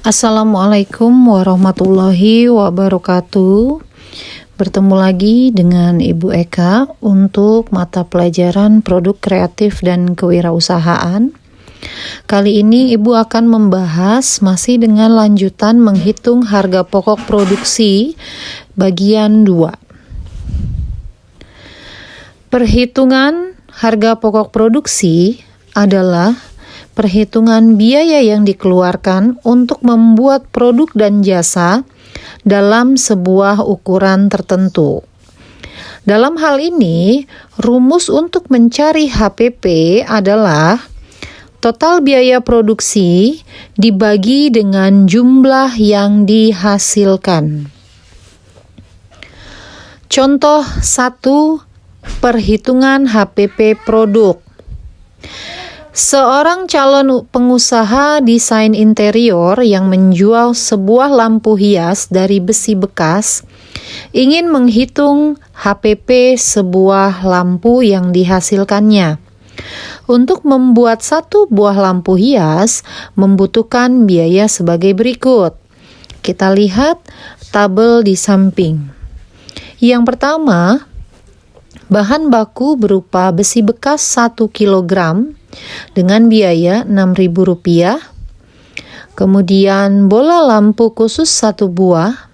Assalamualaikum warahmatullahi wabarakatuh. Bertemu lagi dengan Ibu Eka untuk mata pelajaran produk kreatif dan kewirausahaan. Kali ini Ibu akan membahas masih dengan lanjutan menghitung harga pokok produksi bagian 2. Perhitungan harga pokok produksi adalah perhitungan biaya yang dikeluarkan untuk membuat produk dan jasa dalam sebuah ukuran tertentu. Dalam hal ini, rumus untuk mencari HPP adalah total biaya produksi dibagi dengan jumlah yang dihasilkan. Contoh 1, perhitungan HPP produk. Seorang calon pengusaha desain interior yang menjual sebuah lampu hias dari besi bekas ingin menghitung HPP sebuah lampu yang dihasilkannya. Untuk membuat satu buah lampu hias membutuhkan biaya sebagai berikut. Kita lihat tabel di samping. Yang pertama, bahan baku berupa besi bekas 1 kg dengan biaya Rp6.000. Kemudian bola lampu khusus 1 buah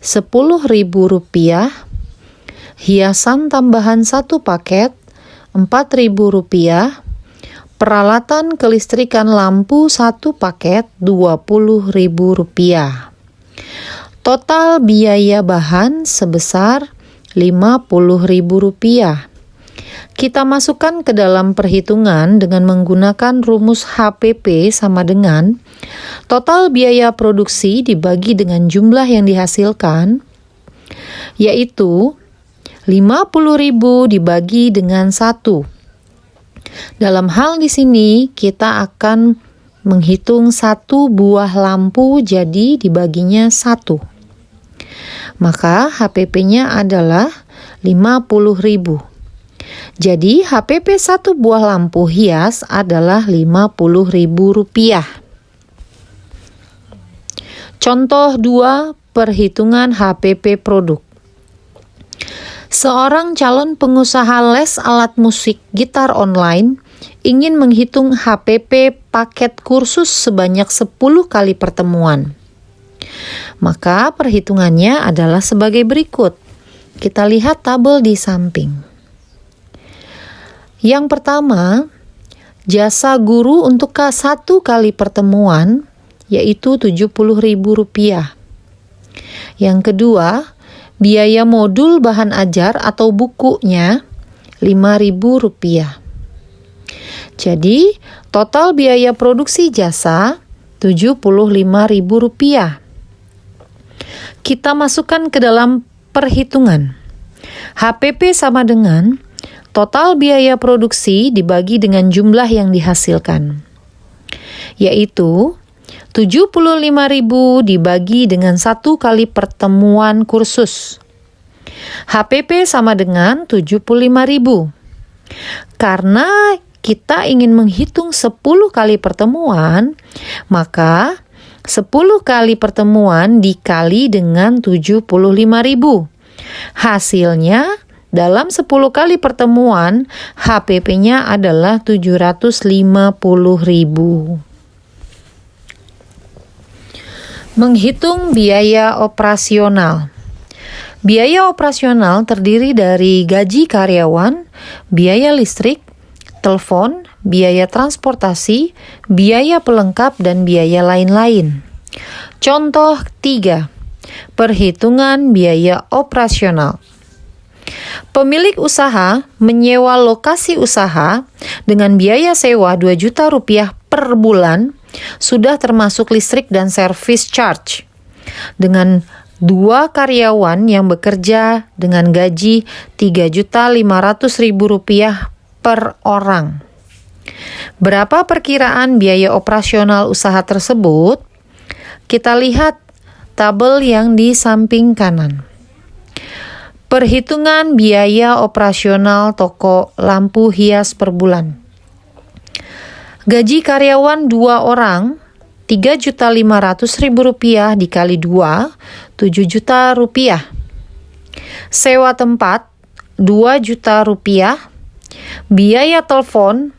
Rp10.000. Hiasan tambahan 1 paket Rp4.000. Peralatan kelistrikan lampu 1 paket Rp20.000. Total biaya bahan sebesar Rp50.000. Kita masukkan ke dalam perhitungan dengan menggunakan rumus HPP sama dengan total biaya produksi dibagi dengan jumlah yang dihasilkan, yaitu 50.000 dibagi dengan 1. Dalam hal di sini kita akan menghitung 1 buah lampu, jadi dibaginya 1. Maka HPP-nya adalah 50.000. Jadi HPP 1 buah lampu hias adalah Rp50.000. Contoh 2, perhitungan HPP produk. Seorang calon pengusaha les alat musik gitar online ingin menghitung HPP paket kursus sebanyak 10 kali pertemuan. Maka perhitungannya adalah sebagai berikut. Kita lihat tabel di samping. Yang pertama, jasa guru untuk 1 kali pertemuan yaitu Rp70.000. Yang kedua, biaya modul bahan ajar atau bukunya Rp5.000. Jadi, total biaya produksi jasa Rp75.000. Kita masukkan ke dalam perhitungan. HPP sama dengan total biaya produksi dibagi dengan jumlah yang dihasilkan, yaitu Rp75.000 dibagi dengan 1 kali pertemuan kursus. HPP sama dengan Rp75.000. Karena kita ingin menghitung 10 kali pertemuan, maka 10 kali pertemuan dikali dengan Rp75.000. Hasilnya, dalam 10 kali pertemuan, HPP-nya adalah Rp750.000. Menghitung biaya operasional. Biaya operasional terdiri dari gaji karyawan, biaya listrik, telepon, biaya transportasi, biaya pelengkap, dan biaya lain-lain. Contoh 3. Perhitungan biaya operasional. Pemilik usaha menyewa lokasi usaha dengan biaya sewa Rp2 juta per bulan, sudah termasuk listrik dan service charge. Dengan 2 karyawan yang bekerja dengan gaji Rp3.500.000 per orang. Berapa perkiraan biaya operasional usaha tersebut? Kita lihat tabel yang di samping kanan. Perhitungan biaya operasional toko lampu hias per bulan. Gaji karyawan 2 orang Rp3.500.000 dikali 2, Rp7 juta. Sewa tempat, Rp2 juta. Biaya telepon,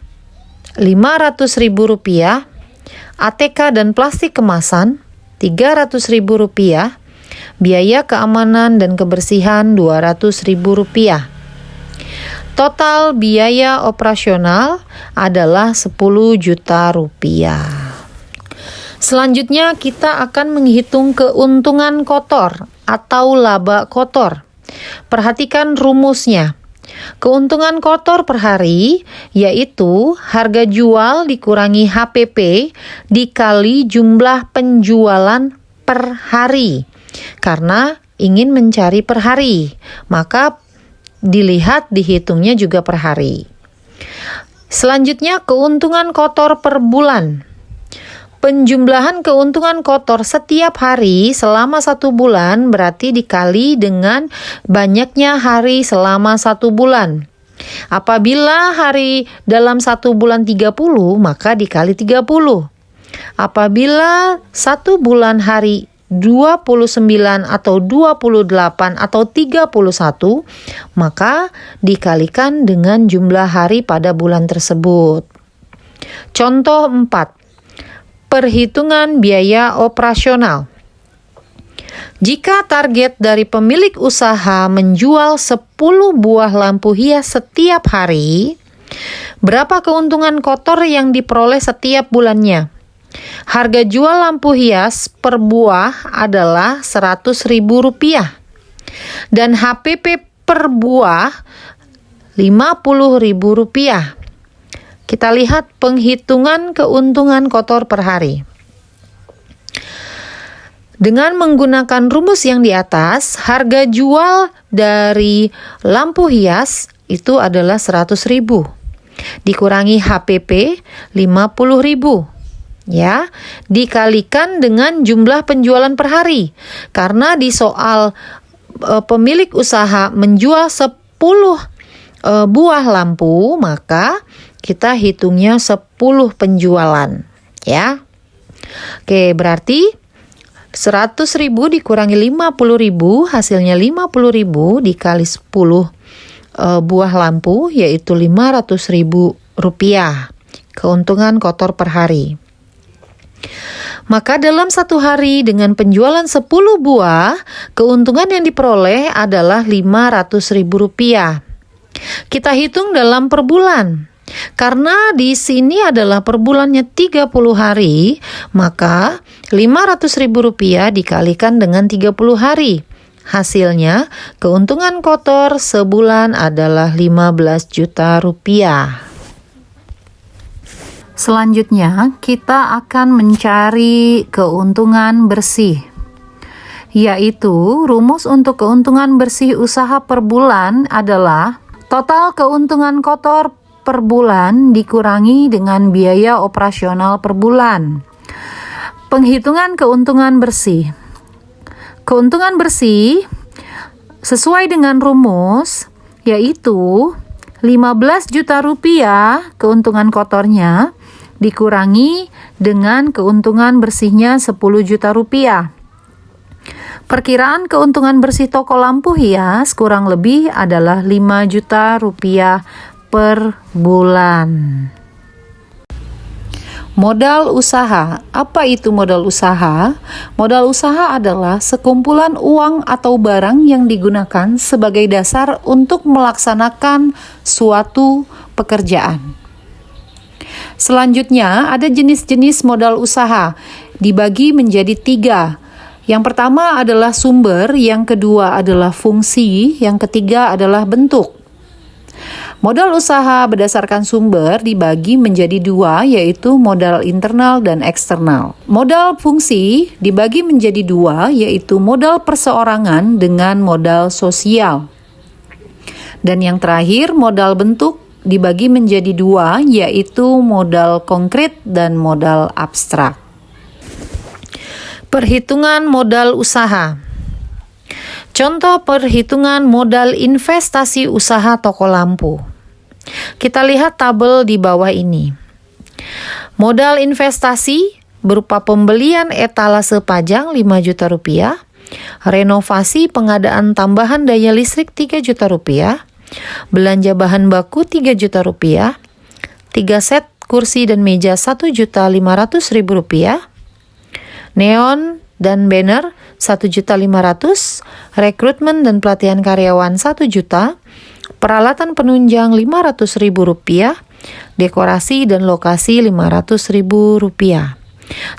Rp500.000. ATK dan plastik kemasan, Rp300.000. Biaya keamanan dan kebersihan, Rp200.000. Total biaya operasional adalah Rp10 juta. Selanjutnya kita akan menghitung keuntungan kotor atau laba kotor. Perhatikan rumusnya. Keuntungan kotor per hari yaitu harga jual dikurangi HPP dikali jumlah penjualan per hari. Karena ingin mencari per hari, maka dihitungnya juga per hari. Selanjutnya keuntungan kotor per bulan. Penjumlahan keuntungan kotor setiap hari selama 1 bulan berarti dikali dengan banyaknya hari selama 1 bulan. Apabila hari dalam 1 bulan 30, maka dikali 30. Apabila 1 bulan hari 29 atau 28 atau 31, maka dikalikan dengan jumlah hari pada bulan tersebut. Contoh 4. Perhitungan biaya operasional. Jika target dari pemilik usaha menjual 10 buah lampu hias setiap hari, berapa keuntungan kotor yang diperoleh setiap bulannya? Harga jual lampu hias per buah adalah Rp100.000 dan HPP per buah Rp50.000. Kita lihat penghitungan keuntungan kotor per hari. Dengan menggunakan rumus yang di atas, harga jual dari lampu hias itu adalah Rp100.000. Dikurangi HPP Rp50.000. Ya, dikalikan dengan jumlah penjualan per hari. Karena di soal pemilik usaha menjual 10 buah lampu, maka kita hitungnya 10 penjualan, ya. Oke, berarti 100.000 dikurangi 50.000, hasilnya 50.000 dikali 10 buah lampu, yaitu Rp500.000. Keuntungan kotor per hari. Maka dalam 1 hari dengan penjualan 10 buah, keuntungan yang diperoleh adalah Rp500.000. Kita hitung dalam per bulan. Karena di sini adalah per bulannya 30 hari, maka Rp500.000 dikalikan dengan 30 hari. Hasilnya, keuntungan kotor sebulan adalah Rp15 juta. Selanjutnya, kita akan mencari keuntungan bersih, yaitu rumus untuk keuntungan bersih usaha per bulan adalah total keuntungan kotor per bulan dikurangi dengan biaya operasional per bulan. Penghitungan keuntungan bersih. Keuntungan bersih sesuai dengan rumus yaitu Rp15 juta keuntungan kotornya dikurangi dengan keuntungan bersihnya Rp10 juta. Perkiraan keuntungan bersih toko lampu hias kurang lebih adalah Rp5 juta per bulan. Modal usaha. Apa itu modal usaha? Modal usaha adalah sekumpulan uang atau barang yang digunakan sebagai dasar untuk melaksanakan suatu pekerjaan. Selanjutnya, ada jenis-jenis modal usaha, dibagi menjadi 3. Yang pertama adalah sumber, yang kedua adalah fungsi, yang ketiga adalah bentuk. Modal usaha berdasarkan sumber dibagi menjadi 2, yaitu modal internal dan eksternal. Modal fungsi dibagi menjadi 2, yaitu modal perseorangan dengan modal sosial. Dan yang terakhir, modal bentuk dibagi menjadi 2, yaitu modal konkret dan modal abstrak. Perhitungan modal usaha. Contoh perhitungan modal investasi usaha toko lampu. Kita lihat tabel di bawah ini. Modal investasi berupa pembelian etalase pajang 5 juta rupiah, renovasi pengadaan tambahan daya listrik 3 juta rupiah, belanja bahan baku 3 juta rupiah, 3 set kursi dan meja 1.500.000 rupiah, neon dan banner 1.500.000, rekrutmen dan pelatihan karyawan 1 juta, peralatan penunjang 500.000 rupiah, dekorasi dan lokasi 500.000 rupiah.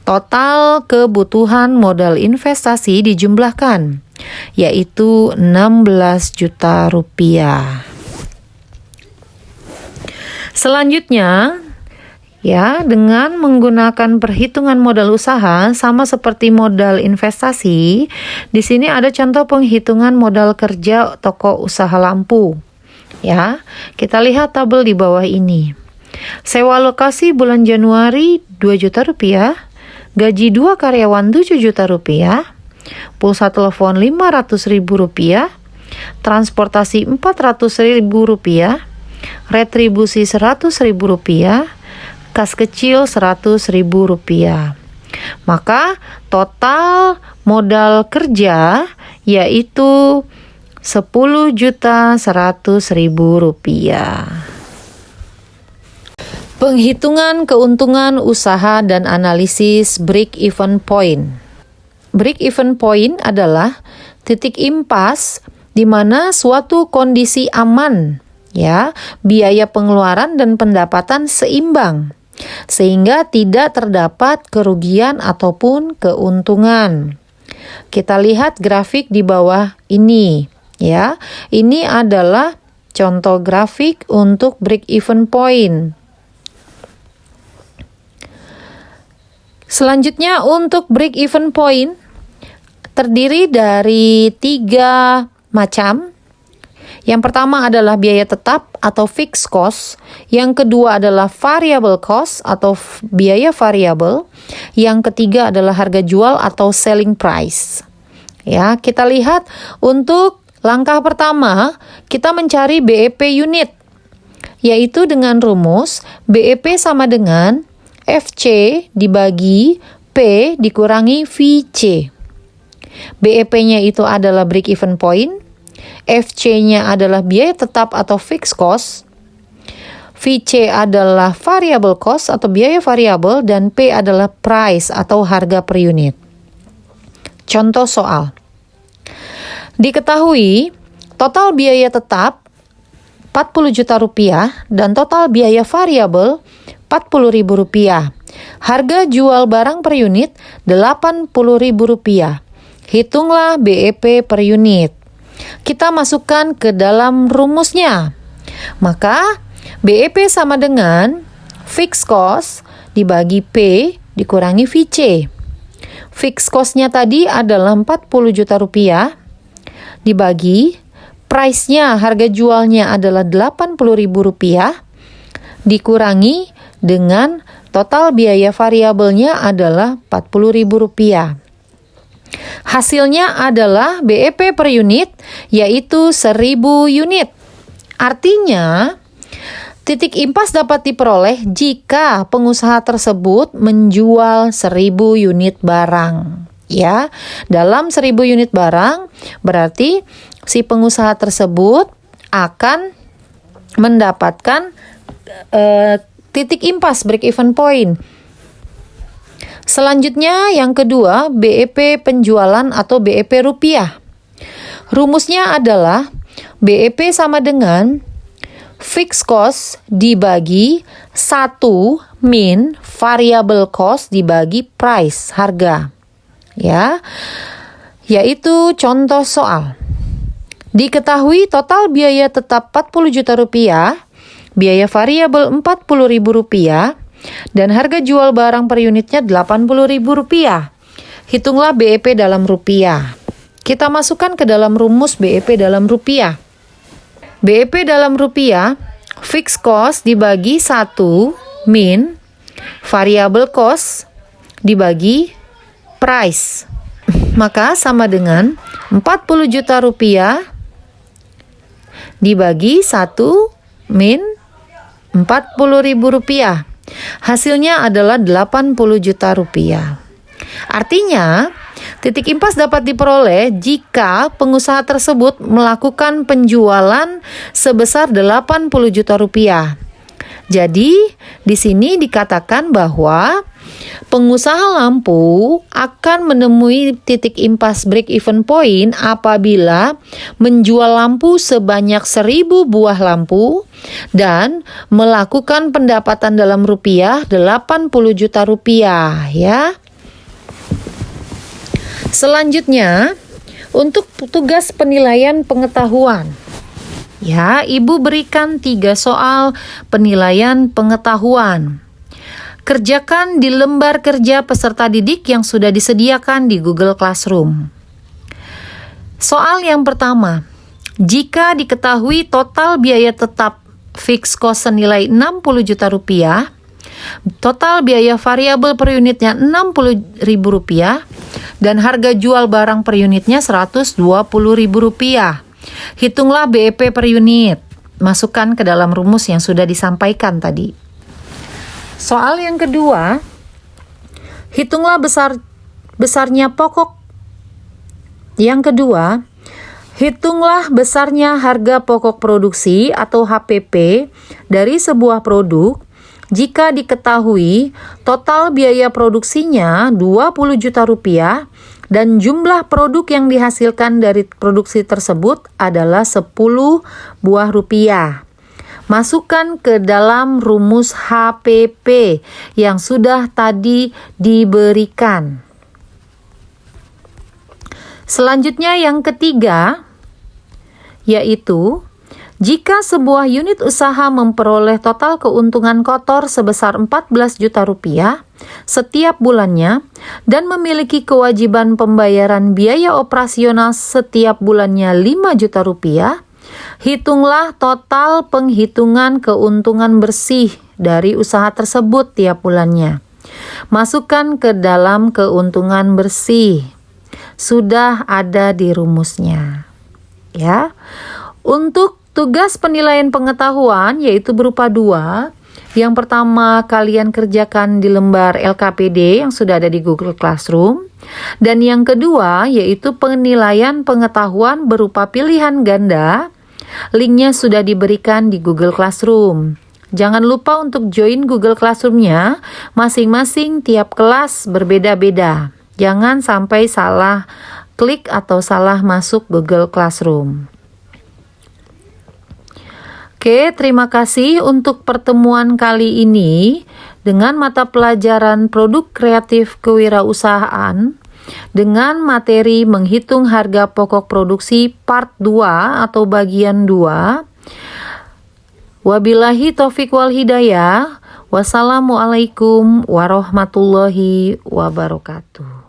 Total kebutuhan modal investasi dijumlahkan, yaitu 16 juta rupiah. Selanjutnya, ya, dengan menggunakan perhitungan modal usaha sama seperti modal investasi, di sini ada contoh penghitungan modal kerja toko usaha lampu. Ya, kita lihat tabel di bawah ini. Sewa lokasi bulan Januari 2 juta rupiah, gaji 2 karyawan 7 juta rupiah, pulsa telepon 500.000 rupiah, transportasi 400.000 rupiah, retribusi 100.000 rupiah, kas kecil 100.000 rupiah. Maka total modal kerja yaitu 10.100.000 rupiah. Penghitungan keuntungan usaha dan analisis break-even point. Break-even point adalah titik impas di mana suatu kondisi aman, ya, biaya pengeluaran dan pendapatan seimbang, sehingga tidak terdapat kerugian ataupun keuntungan. Kita lihat grafik di bawah ini, ya. Ini adalah contoh grafik untuk break-even point. Selanjutnya untuk break-even point terdiri dari 3 macam. Yang pertama adalah biaya tetap atau fixed cost, yang kedua adalah variable cost atau biaya variabel, yang ketiga adalah harga jual atau selling price. Ya, kita lihat untuk langkah pertama, kita mencari BEP unit, yaitu dengan rumus BEP sama dengan FC dibagi P dikurangi VC. BEP-nya itu adalah break even point, FC-nya adalah biaya tetap atau fixed cost, VC adalah variable cost atau biaya variabel, dan P adalah price atau harga per unit. Contoh soal. Diketahui total biaya tetap 40 juta rupiah dan total biaya variabel 40.000 rupiah. Harga jual barang per unit 80.000 rupiah. Hitunglah BEP per unit. Kita masukkan ke dalam rumusnya. Maka BEP sama dengan fixed cost dibagi P dikurangi VC. Fixed cost-nya tadi adalah 40 juta rupiah dibagi price-nya, harga jualnya adalah 80.000 rupiah dikurangi dengan total biaya variabelnya adalah 40.000 rupiah. Hasilnya adalah BEP per unit yaitu 1.000 unit. Artinya, titik impas dapat diperoleh jika pengusaha tersebut menjual 1.000 unit barang. Ya, dalam 1.000 unit barang berarti si pengusaha tersebut akan mendapatkan titik impas break even point. Selanjutnya yang kedua, BEP penjualan atau BEP rupiah. Rumusnya adalah BEP sama dengan fixed cost dibagi 1 min variable cost dibagi price, harga. Ya, yaitu contoh soal. Diketahui total biaya tetap 40 juta rupiah, biaya variabel 40.000 rupiah, dan harga jual barang per unitnya 80.000 rupiah. Hitunglah BEP dalam rupiah. Kita masukkan ke dalam rumus BEP dalam rupiah. BEP dalam rupiah, fixed cost dibagi 1 min variable cost dibagi price. Maka sama dengan 40 juta rupiah dibagi 1 min 40.000 rupiah. Hasilnya adalah 80 juta rupiah. Artinya, titik impas dapat diperoleh jika pengusaha tersebut melakukan penjualan sebesar 80 juta rupiah. Jadi, di sini dikatakan bahwa pengusaha lampu akan menemui titik impas break even point apabila menjual lampu sebanyak 1000 buah lampu dan melakukan pendapatan dalam rupiah 80 juta rupiah, ya. Selanjutnya, untuk tugas penilaian pengetahuan. Ya, Ibu berikan 3 soal penilaian pengetahuan. Kerjakan di lembar kerja peserta didik yang sudah disediakan di Google Classroom. Soal yang pertama, jika diketahui total biaya tetap fixed cost senilai 60 juta rupiah, total biaya variabel per unitnya Rp60.000 dan harga jual barang per unitnya Rp120.000. Hitunglah BEP per unit. Masukkan ke dalam rumus yang sudah disampaikan tadi. Soal yang kedua, hitunglah besarnya pokok. Yang kedua, hitunglah besarnya harga pokok produksi atau HPP dari sebuah produk jika diketahui total biaya produksinya 20 juta rupiah dan jumlah produk yang dihasilkan dari produksi tersebut adalah 10 buah rupiah. Masukkan ke dalam rumus HPP yang sudah tadi diberikan. Selanjutnya yang ketiga, yaitu jika sebuah unit usaha memperoleh total keuntungan kotor sebesar 14 juta rupiah setiap bulannya dan memiliki kewajiban pembayaran biaya operasional setiap bulannya 5 juta rupiah, hitunglah total penghitungan keuntungan bersih dari usaha tersebut tiap bulannya. Masukkan ke dalam keuntungan bersih. Sudah ada di rumusnya. Ya. Untuk tugas penilaian pengetahuan yaitu berupa 2. Yang pertama, kalian kerjakan di lembar LKPD yang sudah ada di Google Classroom. Dan yang kedua, yaitu penilaian pengetahuan berupa pilihan ganda. Linknya sudah diberikan di Google Classroom. Jangan lupa untuk join Google Classroom-nya. Masing-masing tiap kelas berbeda-beda. Jangan sampai salah klik atau salah masuk Google Classroom. Oke, terima kasih untuk pertemuan kali ini dengan mata pelajaran produk kreatif kewirausahaan dengan materi menghitung harga pokok produksi part 2 atau bagian 2. Wabillahi taufiq wal hidayah. Wassalamualaikum warahmatullahi wabarakatuh.